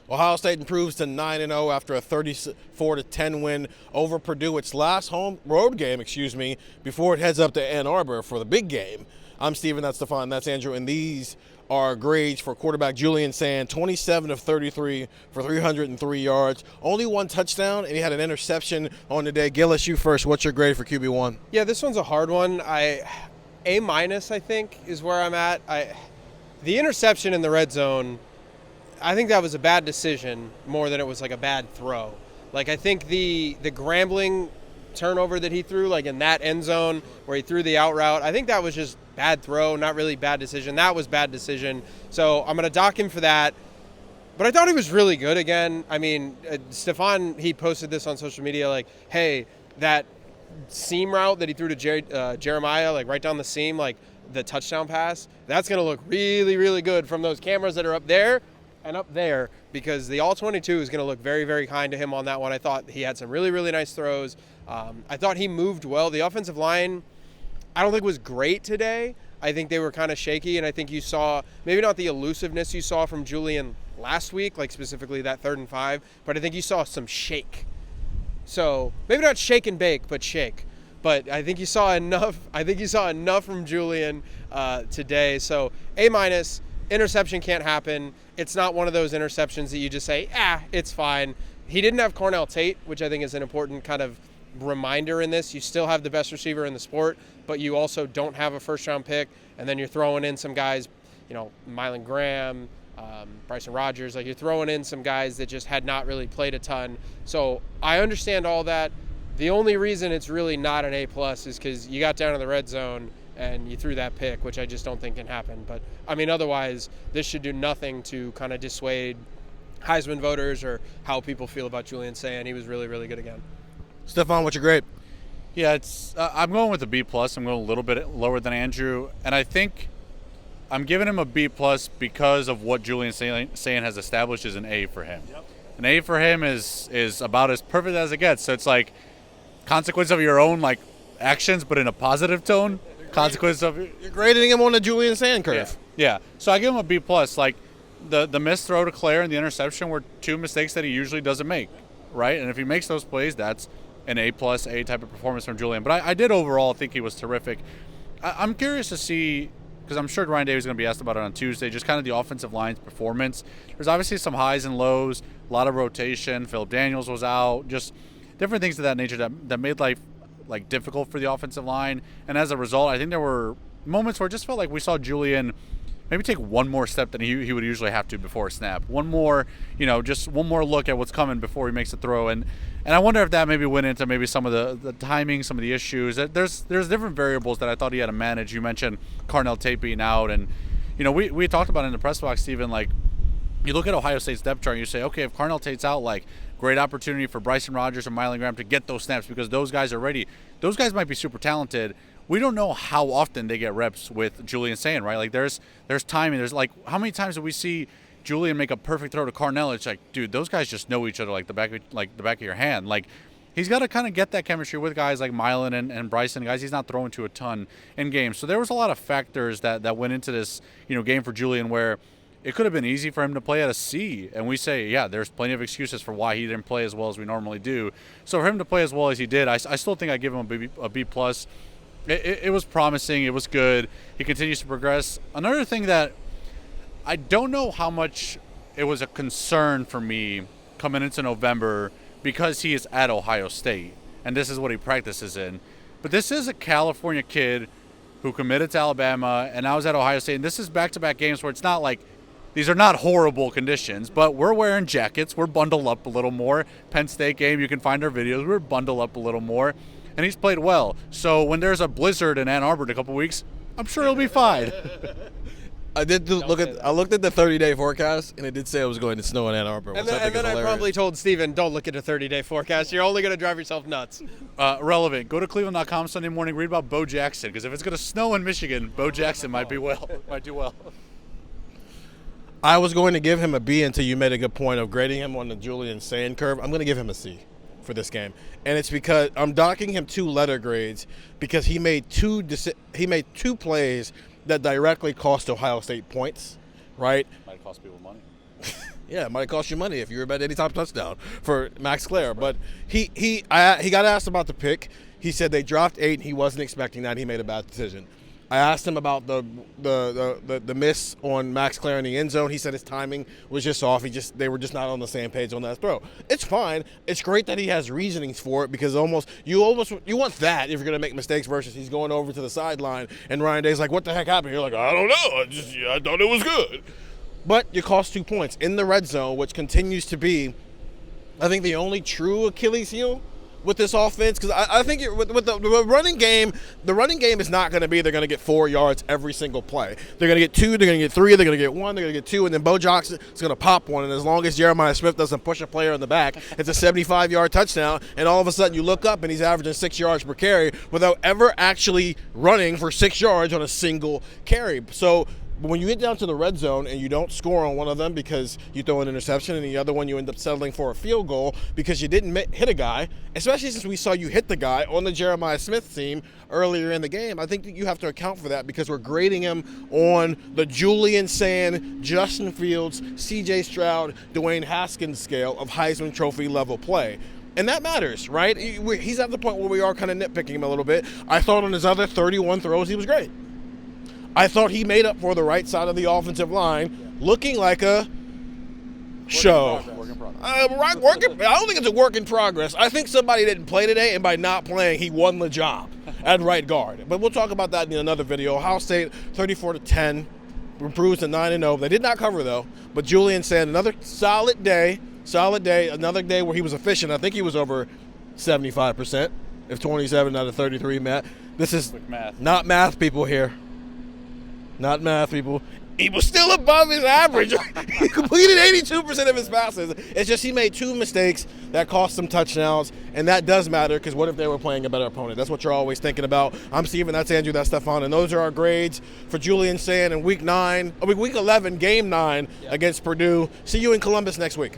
Ohio State improves to 9-0 after a 34-10 win over Purdue, its last road game, before it heads up to Ann Arbor for the big game. I'm Stephen, that's Stefan, that's Andrew, and these are grades for quarterback Julian Sayin, 27 of 33 for 303 yards, only one touchdown, and he had an interception on the day. Gillis, you first. What's your grade for QB1? Yeah, this one's a hard one. A-, I think, is where I'm at. The interception in the red zone, I think that was a bad decision more than it was like a bad throw. Like, I think the Grambling turnover that he threw, like in that end zone where he threw the out route, I think that was just bad throw, not really bad decision. That was bad decision. So I'm going to dock him for that. But I thought he was really good again. I mean, Stefan, he posted this on social media like, hey, that seam route that he threw to Jeremiah, like right down the seam, like the touchdown pass, that's going to look really, really good from those cameras that are up there and up there, because the All-22 is going to look very, very kind to him on that one. I thought he had some really, really nice throws. I thought he moved well. The offensive line, I don't think was great today. I think they were kind of shaky, and I think you saw maybe not the elusiveness you saw from Julian last week, like specifically that 3rd and 5, but I think you saw some shake. So maybe not shake and bake, but shake. But I think you saw enough. I think you saw enough from Julian today. So A-, interception can't happen. It's not one of those interceptions that you just say, it's fine. He didn't have Cornell Tate, which I think is an important kind of reminder in this. You still have the best receiver in the sport, but you also don't have a first-round pick, and then you're throwing in some guys, Mylan Graham, Bryson Rogers. Like, you're throwing in some guys that just had not really played a ton. So I understand all that. The only reason it's really not an A+ is because you got down in the red zone and you threw that pick, which I just don't think can happen. But, I mean, otherwise, this should do nothing to kind of dissuade Heisman voters or how people feel about Julian Sayin. He was really, really good again. Stefan, what's your grade? Yeah, I'm going with a B+. I'm going a little bit lower than Andrew, and I think I'm giving him a B+ because of what Julian Sayin has established as an A for him. Yep. An A for him is about as perfect as it gets. So it's like consequence of your own like actions, but in a positive tone. You're grading him on the Julian Sayin curve. Yeah. So I give him a B+. Like the missed throw to Claire and the interception were two mistakes that he usually doesn't make, right? And if he makes those plays, that's an A+ A type of performance from Julian. But I did overall think he was terrific. I'm curious to see, because I'm sure Ryan Day was going to be asked about it on Tuesday, just kind of the offensive line's performance. There's obviously some highs and lows, a lot of rotation. Philip Daniels was out, just different things of that nature that made life like difficult for the offensive line. And as a result, I think there were moments where it just felt like we saw Julian maybe take one more step than he would usually have to before a snap. One more, just one more look at what's coming before he makes a throw. And I wonder if that maybe went into maybe some of the timing, some of the issues. There's different variables that I thought he had to manage. You mentioned Cornell Tate being out, and we talked about it in the press box, Stephen. Like, you look at Ohio State's depth chart and you say, okay, if Cornell Tate's out, like, great opportunity for Bryson Rogers and Mylan Graham to get those snaps because those guys are ready. Those guys might be super talented. We don't know how often they get reps with Julian Sayin, right? Like, there's timing. There's like, how many times do we see Julian make a perfect throw to Cornell? It's like, dude, those guys just know each other like the back of your hand. Like, he's got to kind of get that chemistry with guys like Mylan and Bryson, guys he's not throwing to a ton in games. So there was a lot of factors that went into this, game for Julian where it could have been easy for him to play at a C. And we say, yeah, there's plenty of excuses for why he didn't play as well as we normally do. So for him to play as well as he did, I still think I give him a B+. It was promising. It was good. He continues to progress. Another thing that I don't know how much it was a concern for me coming into November because he is at Ohio State, and this is what he practices in. But this is a California kid who committed to Alabama, and now is at Ohio State. And this is back-to-back games where it's not like these are not horrible conditions, but we're wearing jackets. We're bundled up a little more. Penn State game, you can find our videos. We're bundled up a little more. And he's played well. So when there's a blizzard in Ann Arbor in a couple weeks, I'm sure he'll be fine. I looked at the 30-day forecast, and it did say it was going to snow in Ann Arbor. And then I probably told Stephen, don't look at a 30-day forecast. You're only going to drive yourself nuts. Relevant. Go to cleveland.com Sunday morning, read about Bo Jackson, because if it's going to snow in Michigan, Bo Jackson might do well. I was going to give him a B until you made a good point of grading him on the Julian Sayin curve. I'm going to give him a C for this game, and it's because I'm docking him 2 letter grades because he made two plays that directly cost Ohio State points, right? Might cost people money. Yeah, it might cost you money if you were bet any top touchdown for Max Clare. But he got asked about the pick. He said they dropped 8 and he wasn't expecting that. He made a bad decision. I asked him about the miss on Max Clare in the end zone. He said his timing was just off. They were just not on the same page on that throw. It's fine. It's great that he has reasonings for it because you want that if you're going to make mistakes versus he's going over to the sideline and Ryan Day's like, what the heck happened? You're like, I don't know. I thought it was good. But you cost 2 points in the red zone, which continues to be, I think, the only true Achilles heel with this offense. Because I think with the running game, the running game is not going to be they're going to get 4 yards every single play. They're going to get 2, they're going to get 3, they're going to get 1, they're going to get 2, and then Bo Jackson is going to pop one. And as long as Jeremiah Smith doesn't push a player in the back, it's a 75-yard touchdown. And all of a sudden you look up and he's averaging 6 yards per carry without ever actually running for 6 yards on a single carry. So when you get down to the red zone and you don't score on one of them because you throw an interception and the other one you end up settling for a field goal because you didn't hit a guy, especially since we saw you hit the guy on the Jeremiah Smith team earlier in the game, I think that you have to account for that because we're grading him on the Julian Sayin, Justin Fields, C.J. Stroud, Dwayne Haskins scale of Heisman Trophy level play. And that matters, right? He's at the point where we are kind of nitpicking him a little bit. I thought on his other 31 throws he was great. I thought he made up for the right side of the offensive line, looking like a show. Work in progress. I don't think it's a work in progress. I think somebody didn't play today, and by not playing, he won the job at right guard. But we'll talk about that in another video. Ohio State 34-10, improves to 9-0. They did not cover though. But Julian said another solid day, another day where he was efficient. I think he was over 75%, if 27 out of 33, Matt. This is not math people here. Not math, people. He was still above his average. He completed 82% of his passes. It's just he made 2 mistakes that cost him touchdowns, and that does matter because what if they were playing a better opponent? That's what you're always thinking about. I'm Stephen, that's Andrew, that's Stefan, and those are our grades for Julian Sayin in week 11, game 9 against Purdue. See you in Columbus next week.